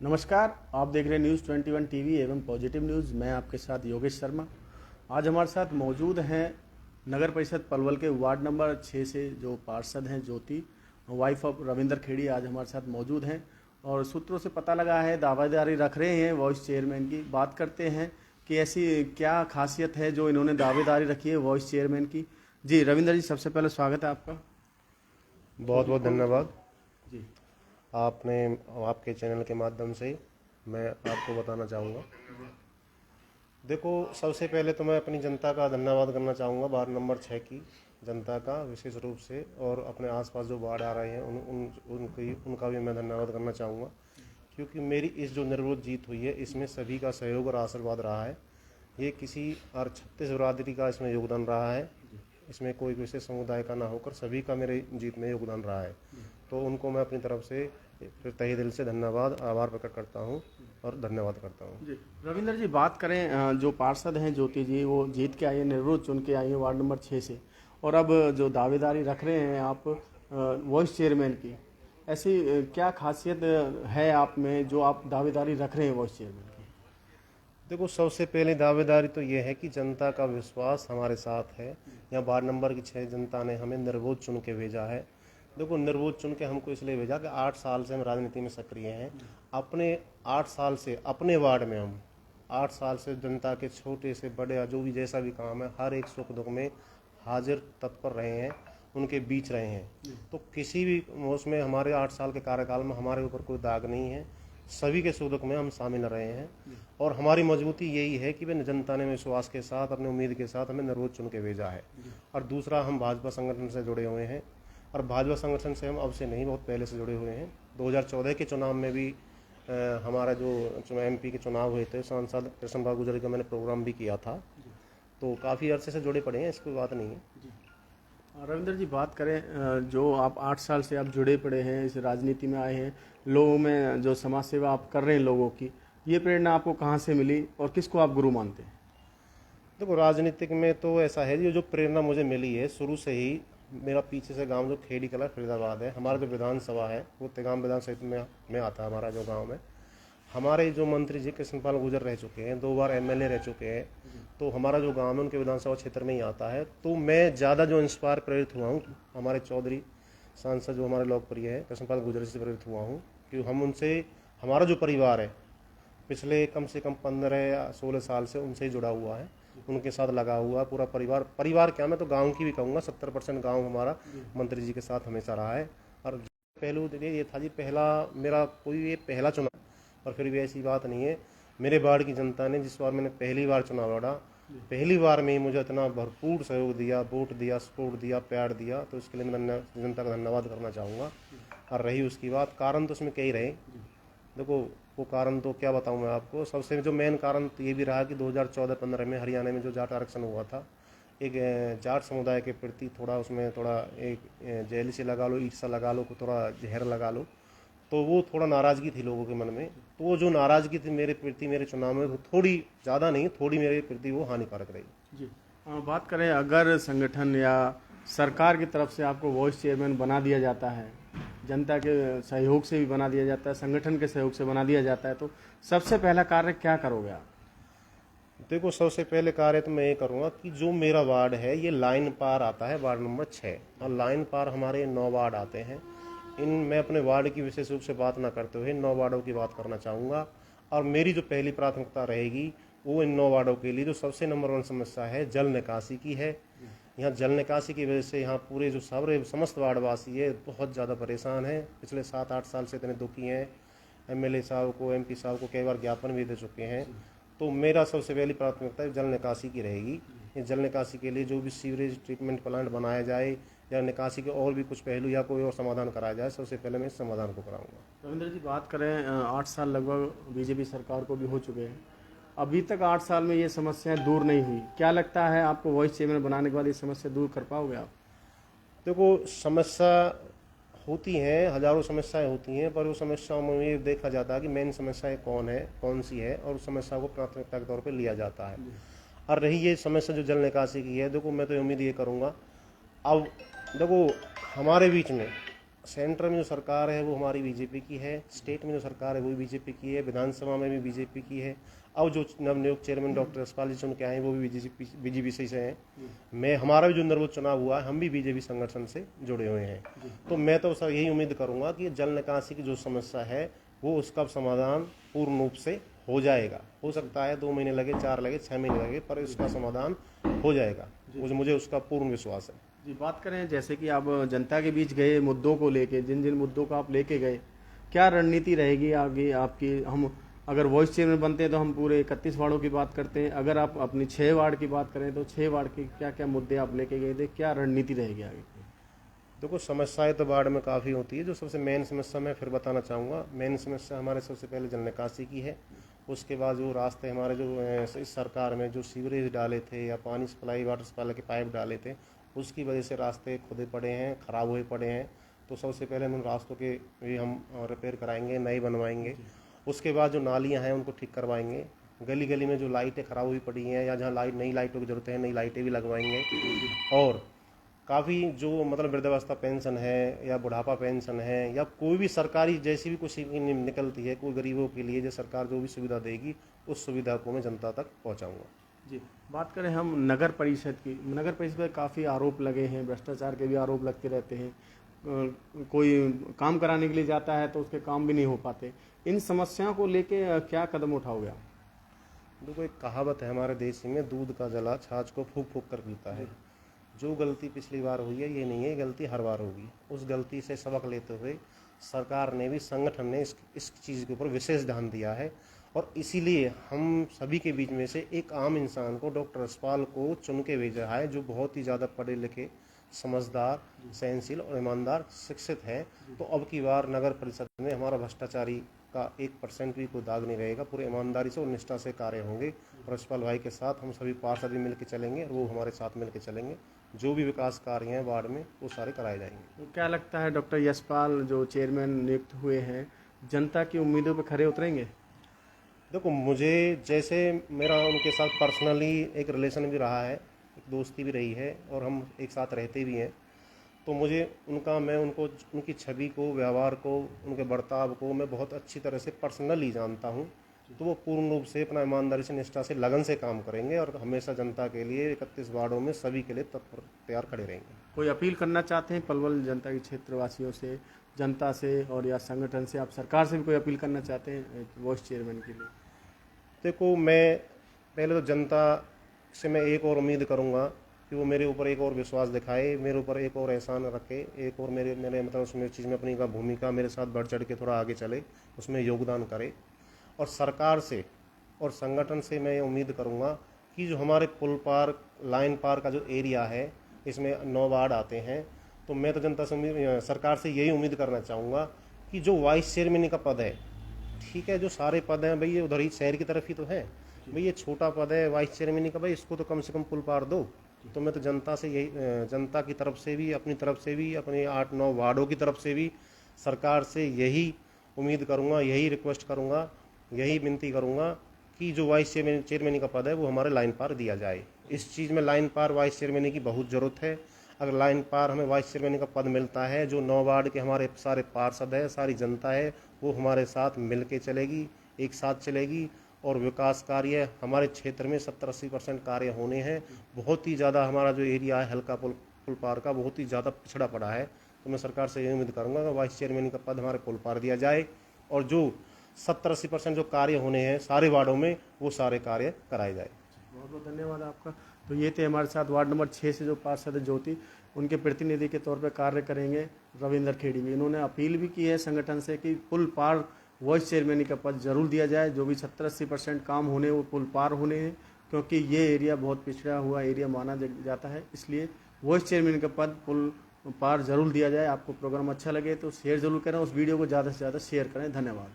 नमस्कार, आप देख रहे हैं न्यूज़ 21 टीवी एवं पॉजिटिव न्यूज़। मैं आपके साथ योगेश शर्मा। आज हमारे साथ मौजूद हैं नगर परिषद पलवल के वार्ड नंबर 6 से जो पार्षद हैं ज्योति, वाइफ ऑफ रविंदर खेड़ी, आज हमारे साथ मौजूद हैं और सूत्रों से पता लगा है दावेदारी रख रहे हैं वाइस चेयरमैन की। बात करते हैं कि ऐसी क्या खासियत है जो इन्होंने दावेदारी रखी है वाइस चेयरमैन की। जी रविंदर जी, सबसे पहले स्वागत है आपका। बहुत बहुत धन्यवाद। जी आपने आपके चैनल के माध्यम से मैं आपको बताना चाहूँगा। देखो, सबसे पहले तो मैं अपनी जनता का धन्यवाद करना चाहूँगा, वार्ड नंबर 6 की जनता का विशेष रूप से, और अपने आसपास जो वार्ड आ रहे हैं उनका भी मैं धन्यवाद करना चाहूँगा, क्योंकि मेरी इस जो निर्विरोध जीत हुई है इसमें सभी का सहयोग और आशीर्वाद रहा है। ये किसी और 36 बिरादरी का इसमें योगदान रहा है, इसमें कोई विशेष समुदाय का ना होकर सभी का मेरे जीत में योगदान रहा है। तो उनको मैं अपनी तरफ से फिर तहे दिल से धन्यवाद, आभार प्रकट करता हूँ और धन्यवाद करता हूँ। जी रविंदर जी, बात करें जो पार्षद हैं ज्योति जी, वो जीत के आई है, निर्विरोध चुन के आई है वार्ड नंबर 6 से, और अब जो दावेदारी रख रहे हैं आप वाइस चेयरमैन की, ऐसी क्या खासियत है आप में जो आप दावेदारी रख रहे हैं वाइस चेयरमैन की? देखो, सबसे पहले दावेदारी तो ये है कि जनता का विश्वास हमारे साथ है। यहाँ वार्ड नंबर की 6 जनता ने हमें निर्विरोध चुन के भेजा है। देखो, निर्विरोध चुन के हमको इसलिए भेजा कि 8 साल से हम राजनीति में सक्रिय हैं। अपने 8 साल से अपने वार्ड में हम 8 साल से जनता के छोटे से बड़े जो भी जैसा भी काम है हर एक सुख दुख में हाजिर तत्पर रहे हैं, उनके बीच रहे हैं। तो किसी भी उसमें हमारे 8 साल के कार्यकाल में हमारे ऊपर कोई दाग नहीं है, सभी के सुख दुख में हम शामिल रहे हैं। और हमारी मजबूती यही है कि वे जनता ने विश्वास के साथ, अपनी उम्मीद के साथ हमें निर्विरोध चुन के भेजा है। और दूसरा, हम भाजपा संगठन से जुड़े हुए हैं, और भाजपा संगठन से हम अब से नहीं, बहुत पहले से जुड़े हुए हैं। 2014 के चुनाव में भी हमारा जो MP के चुनाव हुए थे, सांसद कृष्ण पाल गुर्जर का मैंने प्रोग्राम भी किया था। तो काफ़ी अर्से से जुड़े पड़े हैं, इसकी बात नहीं है। रविंदर जी, बात करें जो आप 8 साल से आप जुड़े पड़े हैं, इस राजनीति में आए हैं, लोगों में जो समाज सेवा आप कर रहे हैं लोगों की, ये प्रेरणा आपको कहाँ से मिली और किसको आप गुरु मानते हैं? देखो, राजनीतिक में तो ऐसा है, ये जो प्रेरणा मुझे मिली है शुरू से ही, मेरा पीछे से गांव जो खेड़ी कला फरीदाबाद है, हमारा जो विधानसभा है वो तेगाम विधान क्षेत्र में आता है हमारा जो गांव में। हमारे जो मंत्री जी कृष्णपाल गुर्जर रह चुके हैं, 2 बार MLA रह चुके हैं, तो हमारा जो गांव है उनके विधानसभा क्षेत्र में ही आता है। तो मैं ज़्यादा जो इंस्पायर प्रेरित हुआ हूँ, हमारे चौधरी सांसद जो हमारे लोकप्रिय है कृष्णपाल गुर्जर से प्रेरित हुआ हूँ, क्योंकि हम उनसे, हमारा जो परिवार है पिछले कम से कम 15 या 16 साल से उनसे ही जुड़ा हुआ है, उनके साथ लगा हुआ पूरा परिवार क्या, मैं तो गांव की भी कहूँगा, 70% गांव हमारा मंत्री जी के साथ हमेशा रहा है। और पहलू ये था जी, मेरा कोई ये पहला चुनाव, और फिर भी ऐसी बात नहीं है, मेरे वार्ड की जनता ने जिस बार मैंने पहली बार चुनाव लड़ा, पहली बार में ही मुझे इतना भरपूर सहयोग दिया, वोट दिया, सपोर्ट दिया, प्यार दिया, तो इसके लिए मैं जनता का धन्यवाद करना चाहूँगा। और रही उसकी बात, कारण तो उसमें कई रहे। देखो, वो कारण तो क्या बताऊं मैं आपको, सबसे जो मेन कारण तो ये भी रहा कि 2014-15 में हरियाणा में जो जाट आरक्षण हुआ था, एक जाट समुदाय के प्रति उसमें थोड़ा एक जेलसी लगा लो, ईर्ष्या लगा लो, थोड़ा जहर लगा लो, तो वो थोड़ा नाराज़गी थी लोगों के मन में। तो वो जो नाराज़गी थी मेरे प्रति, मेरे चुनाव में, वो थोड़ी ज़्यादा नहीं, थोड़ी मेरे प्रति वो हानिकारक रही। जी बात करें, अगर संगठन या सरकार की तरफ से आपको वाइस चेयरमैन बना दिया जाता है, जनता के सहयोग से भी बना दिया जाता है, संगठन के सहयोग से बना दिया जाता है, तो सबसे पहला कार्य क्या करोगे आप? देखो, सबसे पहले कार्य तो मैं ये करूँगा कि जो मेरा वार्ड है ये लाइन पार आता है, वार्ड नंबर 6, और लाइन पार हमारे 9 वार्ड आते हैं। मैं अपने वार्ड की विशेष रूप से बात ना करते हुए 9 वार्डों की बात करना चाहूँगा। और मेरी जो पहली प्राथमिकता रहेगी वो इन 9 वार्डों के लिए जो सबसे नंबर 1 समस्या है जल निकासी की है। यहाँ जल निकासी की वजह से यहाँ पूरे जो समस्त वार्डवासी है बहुत ज़्यादा परेशान हैं। पिछले 7-8 साल से इतने दुखी हैं, MLA साहब को, MP साहब को कई बार ज्ञापन भी दे चुके हैं। तो मेरा सबसे पहली प्राथमिकता जल निकासी की रहेगी। ये जल निकासी के लिए जो भी सीवरेज ट्रीटमेंट प्लांट बनाया जाए, या निकासी के और भी कुछ पहलू या कोई और समाधान कराया जाए, सबसे पहले मैं इस समाधान को कराऊंगा। रविंद्र जी, बात करें 8 साल लगभग बीजेपी सरकार को भी हो चुके हैं, अभी तक 8 साल में ये समस्याएं दूर नहीं हुई। क्या लगता है आपको वाइस चेयरमैन बनाने के बाद ये समस्या दूर कर पाओगे आप? देखो, समस्या होती हैं, हजारों समस्याएं होती हैं, पर उस समस्याओं में ये देखा जाता है कि मेन समस्याएं कौन सी है, और उस समस्या को प्राथमिकता के तौर पे लिया जाता है। और रही ये समस्या जो जल निकासी की है, देखो मैं तो उम्मीद ये करूँगा, अब देखो हमारे बीच में सेंटर में जो सरकार है वो हमारी बीजेपी की है, स्टेट में जो सरकार है वो भी बीजेपी की है, विधानसभा में भी बीजेपी की है। अब जो नवनियुक्त चेयरमैन डॉक्टर यशपाल जी चुन के आए हैं वो भी बीजेपी से हैं। हमारा भी जो निर्वोध चुनाव हुआ है हम भी बीजेपी संगठन से जुड़े हुए हैं। तो मैं तो सर यही उम्मीद करूंगा कि जल निकासी की जो समस्या है वो उसका समाधान पूर्ण रूप से हो जाएगा। हो सकता है 2 महीने लगे, 4 लगे, 6 महीने लगे, पर इसका समाधान हो जाएगा, मुझे उसका पूर्ण विश्वास है। जी, बात करें जैसे कि आप जनता के बीच गए मुद्दों को लेके, जिन जिन मुद्दों को आप लेके गए, क्या रणनीति रहेगी आगे आपकी? हम अगर वॉइस चेयरमैन बनते हैं तो हम पूरे 31 वार्डों की बात करते हैं, अगर आप अपनी 6 वार्ड की बात करें तो 6 वार्ड के क्या क्या मुद्दे आप लेके गए थे, क्या रणनीति रहेगी आगे? देखो, समस्याएं तो वार्ड में काफ़ी होती है। जो सबसे मेन समस्या मैं फिर बताना चाहूँगा, मेन समस्या हमारे सबसे पहले जल निकासी की है। उसके बाद जो रास्ते हमारे जो इस सरकार में जो सीवरेज डाले थे या पानी सप्लाई, वाटर सप्लाई के पाइप डाले थे, उसकी वजह से रास्ते खुदे पड़े हैं, ख़राब हुए पड़े हैं। तो सबसे पहले उन रास्तों के भी हम रिपेयर कराएंगे, नए बनवाएंगे। उसके बाद जो नालियाँ हैं उनको ठीक करवाएंगे। गली गली में जो लाइटें ख़राब हुई पड़ी हैं या जहाँ नई लाइटों की ज़रूरत है, नई लाइटें भी लगवाएंगे। और काफ़ी जो मतलब वृद्धावस्था पेंशन है या बुढ़ापा पेंशन है या कोई भी सरकारी जैसी भी कुछ स्कीम निकलती है कोई गरीबों के लिए, जो सरकार जो भी सुविधा देगी उस सुविधा को मैं जनता तक पहुंचाऊंगा। जी, बात करें हम नगर परिषद की, नगर परिषद पर काफ़ी आरोप लगे हैं, भ्रष्टाचार के भी आरोप लगते रहते हैं। कोई काम कराने के लिए जाता है तो उसके काम भी नहीं हो पाते। इन समस्याओं को लेके क्या कदम उठाओगे आप? देखो, एक कहावत है हमारे देश में, दूध का जला छाछ को फूक फूक कर पीता है। जो गलती पिछली बार हुई है ये नहीं है, गलती हर बार होगी। उस गलती से सबक लेते हुए सरकार ने भी, संगठन ने इस चीज़ के ऊपर विशेष ध्यान दिया है। और इसीलिए हम सभी के बीच में से एक आम इंसान को, डॉक्टर यशपाल को चुन के भेजा है, जो बहुत ही ज़्यादा पढ़े लिखे, समझदार, सहनशील और ईमानदार, शिक्षित है। तो अब की बार नगर परिषद में हमारा भ्रष्टाचारी का 1% भी कोई दाग नहीं रहेगा। पूरे ईमानदारी से और निष्ठा से कार्य होंगे। और यशपाल भाई के साथ हम सभी पार्षद भी मिलकर चलेंगे और वो हमारे साथ मिलकर चलेंगे। जो भी विकास कार्य हैं वार्ड में वो सारे कराए जाएंगे। तो क्या लगता है डॉक्टर यशपाल जो चेयरमैन नियुक्त हुए हैं, जनता की उम्मीदों पर खरे उतरेंगे? देखो, मुझे जैसे मेरा उनके साथ पर्सनली एक रिलेशन भी रहा है, एक दोस्ती भी रही है और हम एक साथ रहते भी हैं। तो मैं उनकी छवि को, व्यवहार को, उनके बर्ताव को मैं बहुत अच्छी तरह से पर्सनली जानता हूं। तो वो पूर्ण रूप से अपना ईमानदारी से, निष्ठा से, लगन से काम करेंगे और हमेशा जनता के लिए 31 वार्डों में सभी के लिए तत्पर तैयार खड़े रहेंगे। कोई अपील करना चाहते हैं पलवल जनता के क्षेत्रवासियों से, जनता से और या संगठन से? आप सरकार से भी कोई अपील करना चाहते हैं वॉइस चेयरमैन के लिए? देखो, मैं पहले तो जनता से मैं एक और उम्मीद करूंगा कि वो मेरे ऊपर एक और विश्वास दिखाए, मेरे ऊपर एक और एहसान रखे, एक और मेरे मतलब उसमें चीज़ में अपनी का भूमिका मेरे साथ बढ़ चढ़ के थोड़ा आगे चले, उसमें योगदान करे। और सरकार से और संगठन से मैं ये उम्मीद करूंगा कि जो हमारे पुल पार, लाइन पार का जो एरिया है, इसमें 9 वार्ड आते हैं। तो मैं तो जनता से, सरकार से यही उम्मीद करना चाहूँगा कि जो वाइस चेयरमैन का पद है, ठीक है, जो सारे पद हैं भाई ये उधर ही शहर की तरफ ही तो है भाई, ये छोटा पद है वाइस चेयरमैन का, भाई इसको तो कम से कम पुल पार दो। तो मैं तो जनता से यही, जनता की तरफ से भी, अपनी तरफ से भी, अपने 8-9 वार्डों की तरफ से भी सरकार से यही उम्मीद करूंगा, यही रिक्वेस्ट करूंगा, यही विनती करूंगा कि जो वाइस चेयरमैन का पद है वो हमारे लाइन पार दिया जाए। इस चीज़ में लाइन पार वाइस चेयरमैन की बहुत ज़रूरत है। अगर लाइन पार हमें वाइस चेयरमैन का पद मिलता है, जो 9 वार्ड के हमारे सारे पार्षद है, सारी जनता है, वो हमारे साथ मिल के चलेगी, एक साथ चलेगी। और विकास कार्य हमारे क्षेत्र में 70-80% कार्य होने हैं। बहुत ही ज़्यादा हमारा जो एरिया है हल्का पुल पार का, बहुत ही ज़्यादा पिछड़ा पड़ा है। तो मैं सरकार से ये उम्मीद करूँगा कि वाइस चेयरमैन का पद हमारे पुल पार दिया जाए और जो 70-80% जो कार्य होने हैं सारे वार्डों में, वो सारे कार्य कराए जाए। बहुत बहुत धन्यवाद आपका। तो ये थे हमारे साथ वार्ड नंबर 6 से जो पार्षद ज्योति, उनके प्रतिनिधि के तौर पर कार्य करेंगे रविंदर खेड़ी भी। इन्होंने अपील भी की है संगठन से कि पुल पार वॉइस चेयरमैन का पद जरूर दिया जाए। जो भी 70-80% काम होने वो पुल पार होने हैं, क्योंकि ये एरिया बहुत पिछड़ा हुआ एरिया माना जाता है। इसलिए वॉइस चेयरमैन का पद पुल पार जरूर दिया जाए। आपको प्रोग्राम अच्छा लगे तो शेयर जरूर करें, उस वीडियो को ज़्यादा से ज़्यादा शेयर करें। धन्यवाद।